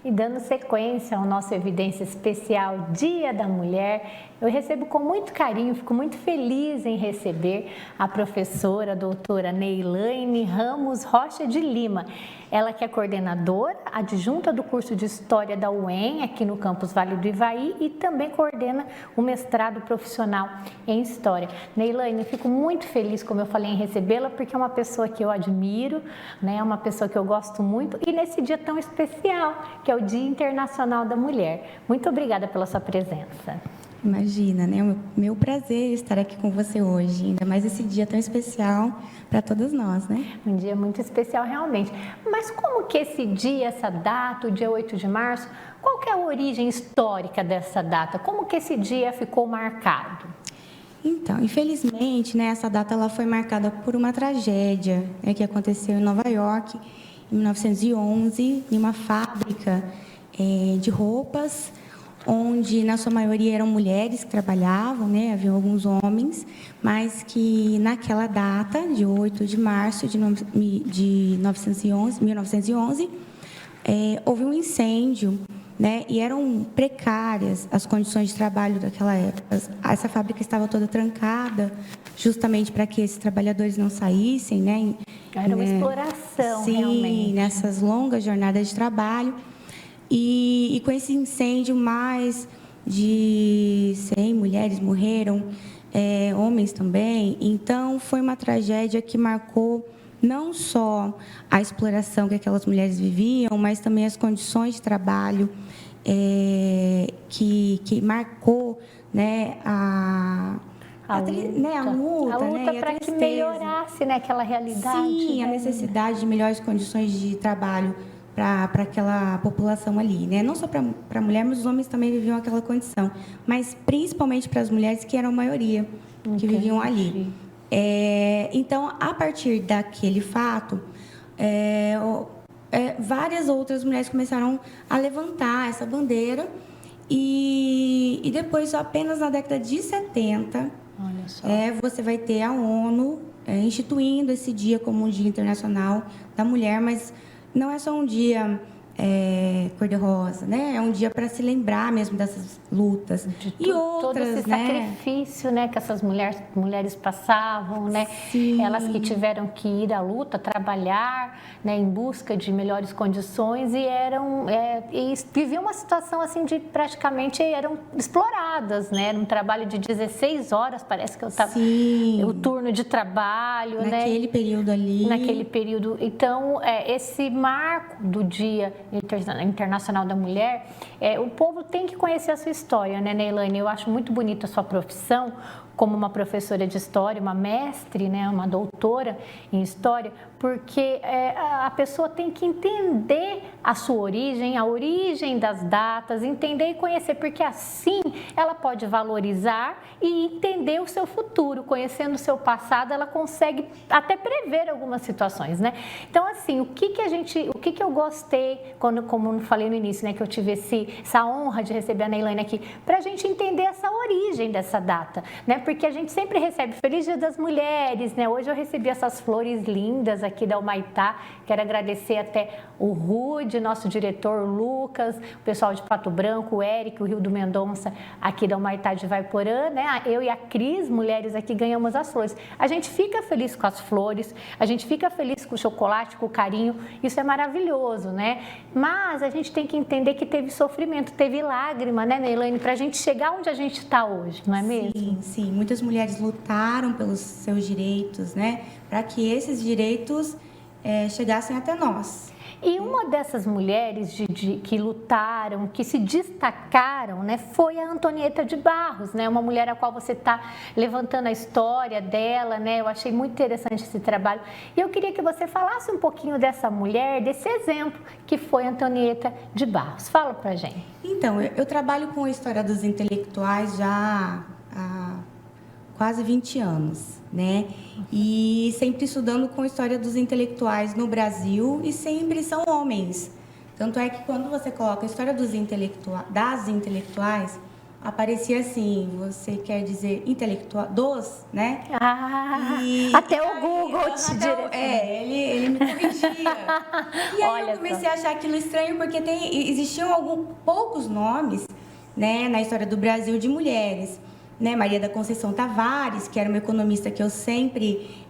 E dando sequência ao nosso Evidência Especial Dia da Mulher, eu recebo com muito carinho, fico muito feliz em receber a professora, a doutora Neilane Ramos Rocha de Lima. Ela que é coordenadora adjunta do curso de História da UEM, aqui no campus Vale do Ivaí, e também coordena o mestrado profissional em História. Neilane, fico muito feliz, como eu falei, em recebê-la, porque é uma pessoa que eu admiro, né? É uma pessoa que eu gosto muito, e nesse dia tão especial, que é o Dia Internacional da Mulher. Muito obrigada pela sua presença. Imagina, né? É meu prazer estar aqui com você hoje, ainda mais esse dia tão especial para todas nós, né? Um dia muito especial, realmente. Mas como que esse dia, essa data, o dia 8 de março, qual que é a origem histórica dessa data? Como que esse dia ficou marcado? Então, infelizmente, né, essa data ela foi marcada por uma tragédia, né, que aconteceu em Nova York, em 1911, em uma fábrica de roupas, onde na sua maioria eram mulheres que trabalhavam, né? Havia alguns homens, mas que naquela data, de 8 de março de 1911, houve um incêndio, né? E eram precárias as condições de trabalho daquela época. Essa fábrica estava toda trancada, justamente para que esses trabalhadores não saíssem, né? Era uma exploração, sim, realmente. Nessas longas jornadas de trabalho. E com esse incêndio, mais de 100 mulheres morreram, homens também. Então, foi uma tragédia que marcou não só a exploração que aquelas mulheres viviam, mas também as condições de trabalho que marcou, né, a luta, né, para que melhorasse, né, aquela realidade. Sim, né? A necessidade de melhores condições de trabalho para aquela população ali, né? Não só para a mulher, mas os homens também viviam aquela condição, mas principalmente para as mulheres, que eram a maioria que viviam ali. Então, a partir daquele fato, várias outras mulheres começaram a levantar essa bandeira e depois, apenas na década de 70, você vai ter a ONU instituindo esse dia como um Dia Internacional da Mulher, mas não é só um dia cor-de-rosa, né? É um dia para se lembrar mesmo dessas lutas. E outras, todo esse sacrifício, né, que essas mulheres passavam, né? Sim. Elas que tiveram que ir à luta, trabalhar, né, em busca de melhores condições e viviam uma situação assim de praticamente eram exploradas, né? Era um trabalho de 16 horas, parece que eu estava o turno de trabalho, naquele período ali. Naquele período. Então, esse marco do Dia Internacional da Mulher, o povo tem que conhecer a sua história, né, Neilane? Eu acho muito bonita a sua profissão como uma professora de história, uma mestre, né, uma doutora em história, porque a pessoa tem que entender a sua origem, a origem das datas, entender e conhecer, porque assim ela pode valorizar e entender o seu futuro. Conhecendo o seu passado, ela consegue até prever algumas situações, né? Então, assim, o que eu gostei, como eu falei no início, né, que eu tive essa honra de receber a Neilane aqui, para a gente entender essa origem dessa data, né? Porque a gente sempre recebe Feliz Dia das Mulheres, né? Hoje eu recebi essas flores lindas aqui da Humaitá. Quero agradecer até o Rude, nosso diretor, o Lucas, o pessoal de Pato Branco, o Eric, o Rio do Mendonça, aqui da Humaitá de Vaiporã, né? Eu e a Cris, mulheres aqui, ganhamos as flores. A gente fica feliz com as flores, a gente fica feliz com o chocolate, com o carinho, isso é maravilhoso, né? Mas a gente tem que entender que teve sofrimento, teve lágrima, né, Neilane, para a gente chegar onde a gente está hoje, não é mesmo? Sim. Muitas mulheres lutaram pelos seus direitos, né? Para que esses direitos chegassem até nós. E uma dessas mulheres que lutaram, que se destacaram, né, foi a Antonieta de Barros, né, uma mulher a qual você está levantando a história dela, né, eu achei muito interessante esse trabalho. E eu queria que você falasse um pouquinho dessa mulher, desse exemplo que foi Antonieta de Barros. Fala pra gente. Então, eu trabalho com a história dos intelectuais já há quase 20 anos, né? E sempre estudando com a história dos intelectuais no Brasil, e sempre são homens. Tanto é que quando você coloca a história das intelectuais, aparecia assim, você quer dizer intelectual, né? Até o Google te direciona. Ele me corrigia. E aí eu comecei a achar aquilo estranho, porque existiam poucos nomes, né, na história do Brasil de mulheres. Né, Maria da Conceição Tavares, que era uma economista que eu sempre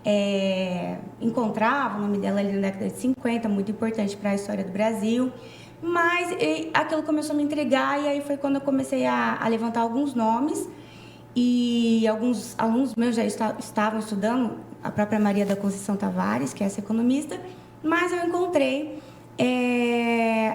encontrava, o nome dela ali na década de 50, muito importante para a história do Brasil. Mas aquilo começou a me intrigar, e aí foi quando eu comecei a levantar alguns nomes, e alguns alunos meus já estavam estudando a própria Maria da Conceição Tavares, que é essa economista, mas eu encontrei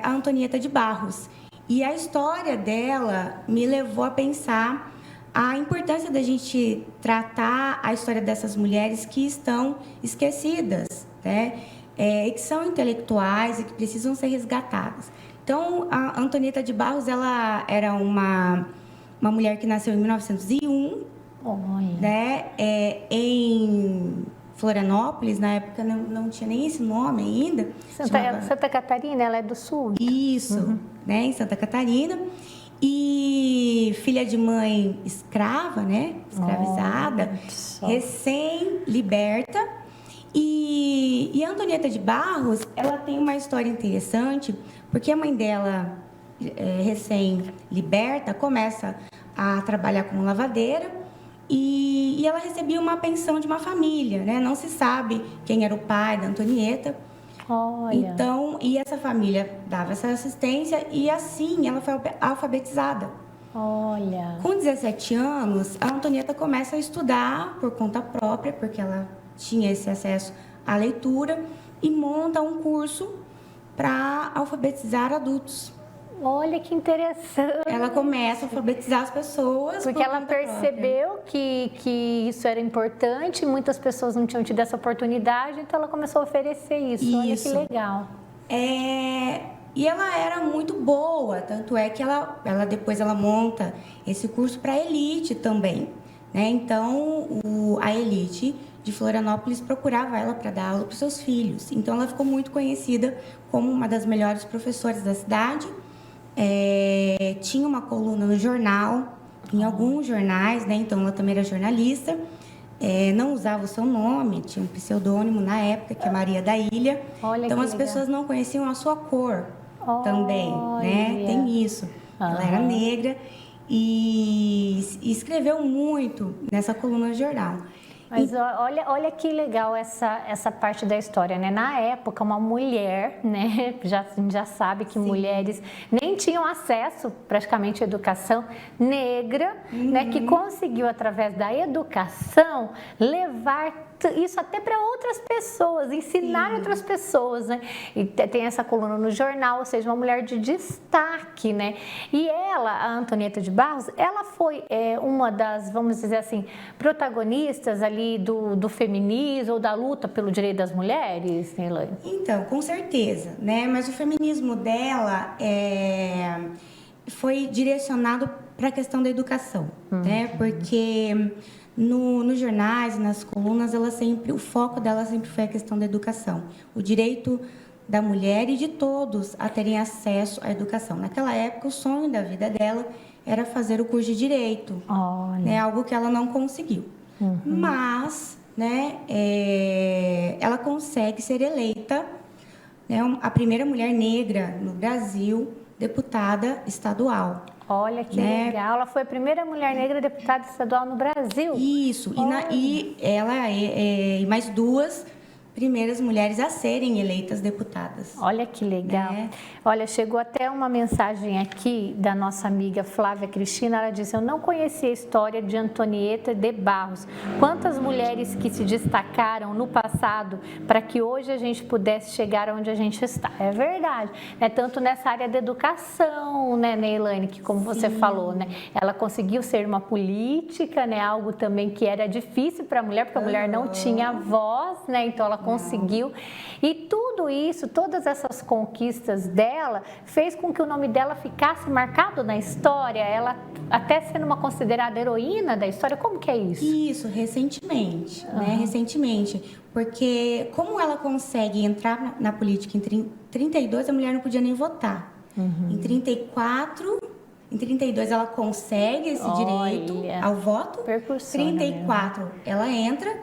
a Antonieta de Barros. E a história dela me levou a pensar a importância da gente tratar a história dessas mulheres que estão esquecidas, né? E que são intelectuais e que precisam ser resgatadas. Então, a Antonieta de Barros, ela era uma mulher que nasceu em 1901, né? Em Florianópolis, na época não tinha nem esse nome ainda. Santa Catarina, ela é do sul. Isso, né? Em Santa Catarina. E filha de mãe escrava, né? Escravizada, recém-liberta. E a Antonieta de Barros, ela tem uma história interessante, porque a mãe dela, recém-liberta, começa a trabalhar como lavadeira, e ela recebia uma pensão de uma família, né? Não se sabe quem era o pai da Antonieta. Então, e essa família dava essa assistência, e assim ela foi alfabetizada. Com 17 anos, a Antonieta começa a estudar por conta própria, porque ela tinha esse acesso à leitura, e monta um curso para alfabetizar adultos. Olha que interessante. Ela começa a alfabetizar as pessoas. Porque ela percebeu que isso era importante, muitas pessoas não tinham tido essa oportunidade, então ela começou a oferecer isso. Olha que legal. E ela era muito boa, tanto é que depois ela monta esse curso para a elite também, né? Então, a elite de Florianópolis procurava ela para dar aula para os seus filhos. Então, ela ficou muito conhecida como uma das melhores professoras da cidade. Tinha uma coluna no jornal, em alguns jornais, né? Então, ela também era jornalista. Não usava o seu nome, tinha um pseudônimo na época, que é Maria da Ilha. Então, as pessoas não conheciam a sua cor também, né? Tem isso. Ela era negra e escreveu muito nessa coluna de jornal. Mas olha que legal essa parte da história, né? Na época, uma mulher, né? Já sabe que mulheres nem tinham acesso praticamente à educação, negra, né? Que conseguiu, através da educação, levar isso até para outras pessoas, ensinar outras pessoas, né? E tem essa coluna no jornal, ou seja, uma mulher de destaque, né? E ela, a Antonieta de Barros, ela foi uma das, vamos dizer assim, protagonistas ali do feminismo ou da luta pelo direito das mulheres, né, Elaine? Então, com certeza, né? Mas o feminismo dela foi direcionado para a questão da educação, né? Porque nos jornais, nas colunas, o foco dela sempre foi a questão da educação. O direito da mulher e de todos a terem acesso à educação. Naquela época, o sonho da vida dela era fazer o curso de Direito, né? Algo que ela não conseguiu. Mas, né, ela consegue ser eleita, né, a primeira mulher negra no Brasil, deputada estadual. Olha que legal, ela foi a primeira mulher negra deputada estadual no Brasil. Isso, e ela e mais duas primeiras mulheres a serem eleitas deputadas. Olha que legal. Olha, chegou até uma mensagem aqui da nossa amiga Flávia Cristina. Ela disse: eu não conhecia a história de Antonieta de Barros. Quantas mulheres que se destacaram no passado para que hoje a gente pudesse chegar onde a gente está. É verdade, né? Tanto nessa área da educação, né, Elaine, que como você falou, né, ela conseguiu ser uma política, né, algo também que era difícil para a mulher, porque a mulher não tinha voz, né, então ela conseguiu. E tudo isso, todas essas conquistas dela, fez com que o nome dela ficasse marcado na história, ela até sendo uma considerada heroína da história. Como que é isso? Isso, recentemente, né? Recentemente. Porque como ela consegue entrar na política em 32, a mulher não podia nem votar. Em 34, Em 32 ela consegue esse direito ao voto. Percursora 34 ela entra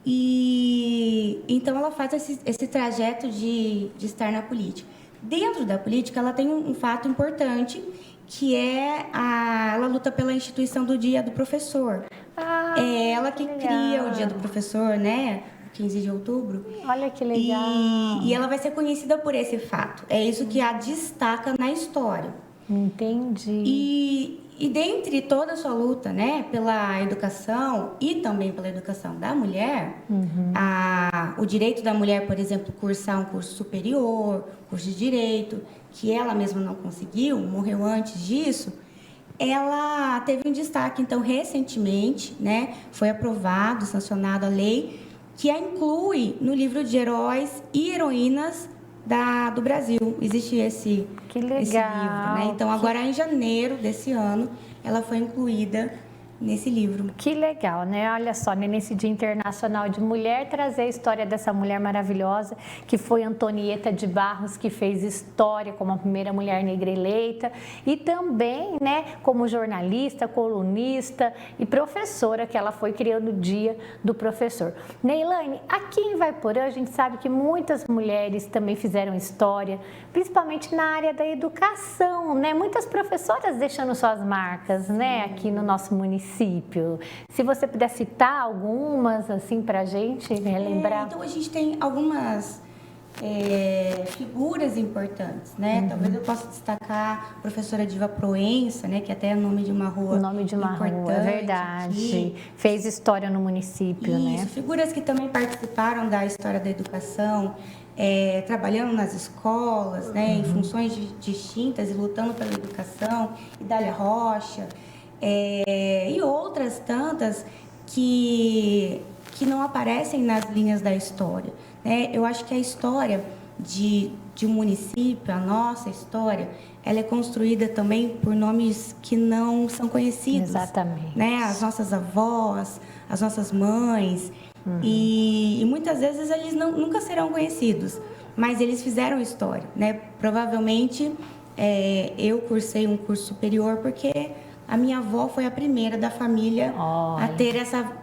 e então ela faz esse trajeto de estar na política. Dentro da política ela tem um fato importante, que é ela luta pela instituição do Dia do Professor. É ela que cria o Dia do Professor, né? 15 de outubro. Olha que legal. E ela vai ser conhecida por esse fato. É isso que a destaca na história. Entendi. E dentre toda a sua luta, né, pela educação e também pela educação da mulher, o direito da mulher, por exemplo, cursar um curso superior, curso de direito, que ela mesma não conseguiu, morreu antes disso, ela teve um destaque. Então, recentemente, né, foi aprovado, sancionada a lei que a inclui no livro de heróis e heroínas do Brasil. Existe esse livro, né? Então, agora em janeiro desse ano, ela foi incluída nesse livro. Que legal, né? Olha só, né? Nesse Dia Internacional de Mulher, trazer a história dessa mulher maravilhosa, que foi Antonieta de Barros, que fez história como a primeira mulher negra eleita, e também, né, como jornalista, colunista e professora, que ela foi criando o Dia do Professor. Neilane, aqui em Ivaiporã, a gente sabe que muitas mulheres também fizeram história, principalmente na área da educação, né? Muitas professoras deixando suas marcas, né, aqui no nosso município. Se você puder citar algumas, assim, pra gente relembrar. Então, a gente tem algumas figuras importantes, né? Talvez eu possa destacar a professora Diva Proença, né? Que até é o nome de uma rua. O nome de uma rua, é verdade. Aqui. Fez história no município, né? Isso, figuras que também participaram da história da educação, trabalhando nas escolas, né? Em funções distintas e lutando pela educação. Idália Rocha. E outras tantas que não aparecem nas linhas da história, né? Eu acho que a história de um município, a nossa história, ela é construída também por nomes que não são conhecidos. Exatamente. Né? As nossas avós, as nossas mães, e muitas vezes eles nunca serão conhecidos, mas eles fizeram história, né? Provavelmente eu cursei um curso superior porque a minha avó foi a primeira da família a ter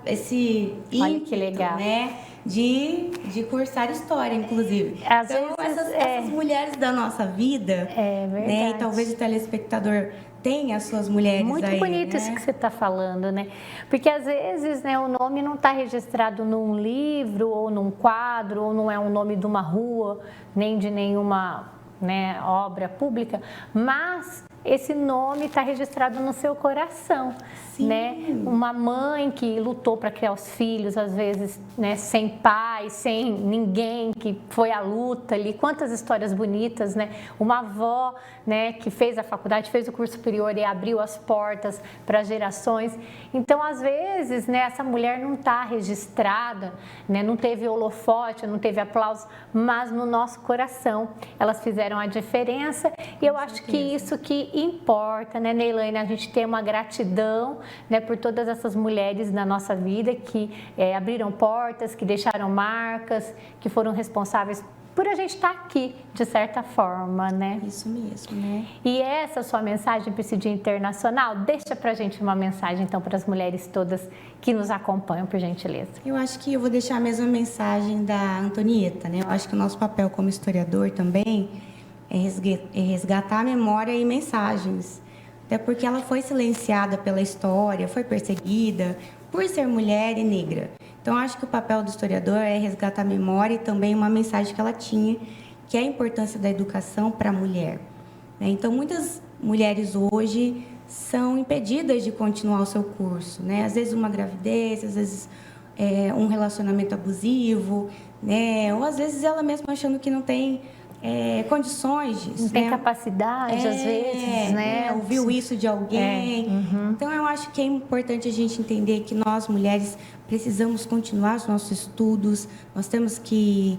esse ímpeto, né, de cursar história, inclusive. Então, essas mulheres da nossa vida, né, e talvez o telespectador tenha as suas mulheres muito aí. Muito bonito, né? Isso que você está falando, né? Porque às vezes, né, o nome não está registrado num livro ou num quadro, ou não é um nome de uma rua, nem de nenhuma, né, obra pública, mas esse nome está registrado no seu coração. Sim. Né? Uma mãe que lutou para criar os filhos, às vezes, né, sem pai, sem ninguém, que foi à luta ali. Quantas histórias bonitas, né? Uma avó, né, que fez a faculdade, fez o curso superior e abriu as portas para gerações. Então, às vezes, né, essa mulher não está registrada, né, não teve holofote, não teve aplauso, mas no nosso coração elas fizeram a diferença. E eu acho que isso que importa, né, Neilane, a gente ter uma gratidão, né, por todas essas mulheres na nossa vida que abriram portas, que deixaram marcas, que foram responsáveis por a gente estar aqui, de certa forma, né? Isso mesmo, né? E essa sua mensagem para esse Dia Internacional, deixa pra gente uma mensagem, então, para as mulheres todas que nos acompanham, por gentileza. Eu acho que eu vou deixar a mesma mensagem da Antonieta, né? Eu acho que o nosso papel como historiador também é resgatar a memória e mensagens. Até porque ela foi silenciada pela história, foi perseguida por ser mulher e negra. Então, acho que o papel do historiador é resgatar a memória e também uma mensagem que ela tinha, que é a importância da educação para a mulher. Então, muitas mulheres hoje são impedidas de continuar o seu curso, né? Às vezes uma gravidez, às vezes um relacionamento abusivo, né? Ou às vezes ela mesma achando que não tem condições disso. Não tem capacidade, às vezes, né? Ouviu isso de alguém. Então, eu acho que é importante a gente entender que nós, mulheres, precisamos continuar os nossos estudos, nós temos que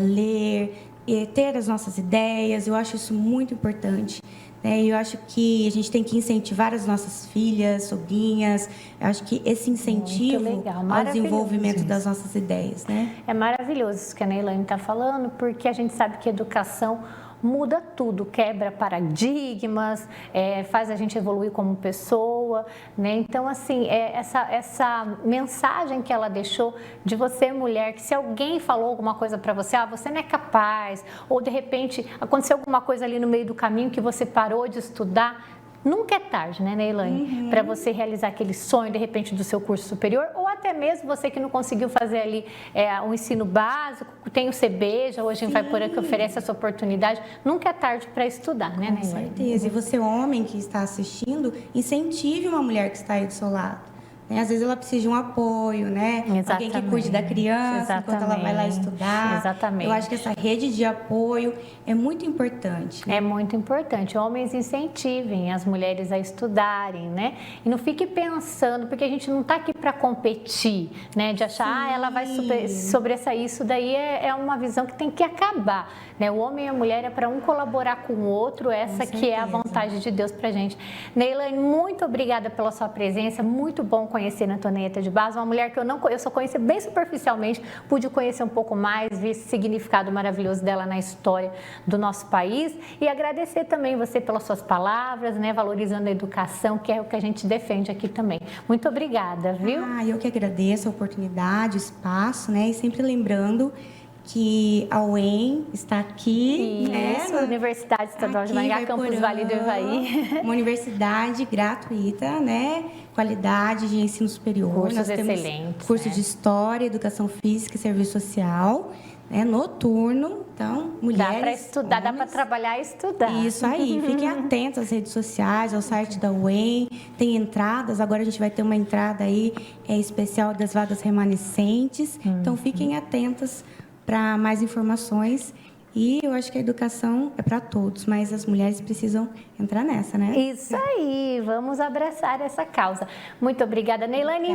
ler, ter as nossas ideias. Eu acho isso muito importante. Eu acho que a gente tem que incentivar as nossas filhas, sobrinhas. Eu acho que esse incentivo ao desenvolvimento das nossas ideias, né? É maravilhoso isso que a Neilane está falando, porque a gente sabe que educação muda tudo, quebra paradigmas, faz a gente evoluir como pessoa, né? Então, assim, essa mensagem que ela deixou de você, mulher, que se alguém falou alguma coisa para você, você não é capaz, ou de repente aconteceu alguma coisa ali no meio do caminho que você parou de estudar, nunca é tarde, né, Neilane? Para você realizar aquele sonho, de repente, do seu curso superior, ou até mesmo você que não conseguiu fazer ali um ensino básico, tem o CBJA, hoje a gente vai por aqui, oferece essa oportunidade. Nunca é tarde para estudar, né, Neilane? Com certeza. E você, homem que está assistindo, incentive uma mulher que está aí do seu lado. Às vezes ela precisa de um apoio, né? Exatamente. Alguém que cuide da criança enquanto ela vai lá estudar. Exatamente. Eu acho que essa rede de apoio é muito importante. É muito importante. Homens incentivem as mulheres a estudarem, né? E não fique pensando, porque a gente não está aqui para competir, né? De achar, ela vai sobressair. Isso daí é uma visão que tem que acabar, né? O homem e a mulher é para um colaborar com o outro, essa que é a vontade de Deus para a gente. Neilane, muito obrigada pela sua presença, muito bom conhecer a Antonieta de Barros, uma mulher que eu só conheci bem superficialmente, pude conhecer um pouco mais, ver esse significado maravilhoso dela na história do nosso país e agradecer também você pelas suas palavras, né, valorizando a educação, que é o que a gente defende aqui também. Muito obrigada, viu? Eu que agradeço a oportunidade, o espaço, né, e sempre lembrando que a UEM está aqui, Isso, né? Universidade Estadual de Maringá, Campus Vale do Ivaí. Uma universidade gratuita, né? Qualidade de ensino superior. Cursos excelentes. Curso de História, Educação Física e Serviço Social, né? Noturno. Então, mulheres... Dá para estudar, homens, dá para trabalhar e estudar. Isso aí. Fiquem atentos às redes sociais, ao site da UEM. Tem entradas. Agora a gente vai ter uma entrada aí especial das vagas remanescentes. Então, fiquem atentas para mais informações. E eu acho que a educação é para todos, mas as mulheres precisam entrar nessa, né? Isso aí, vamos abraçar essa causa. Muito obrigada, Neilane.